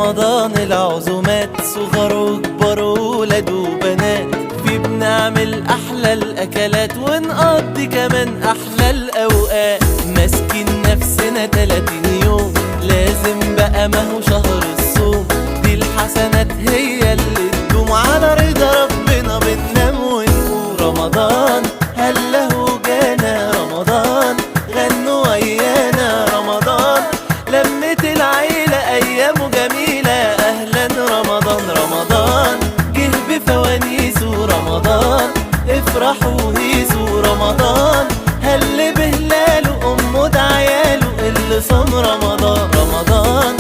رمضان العزومات صغار وكبار وولاد وبنات، في بنعمل أحلى الأكلات ونقضي كمان أحلى الأوقات. ماسكين نفسنا 30 يوم لازم بقى ما هو شهر الصوم، دي الحسنات هي اللي تدوم على رضا ربنا. بننام ونقول رمضان هله جانا، رمضان غنوا ويانا، رمضان لمة العيلة أيامه جميلة. أهلا رمضان، رمضان جه بفوانيسه، رمضان افرحوا هيسوا، رمضان هل بهلاله أمه دعياله اللي صام رمضان. رمضان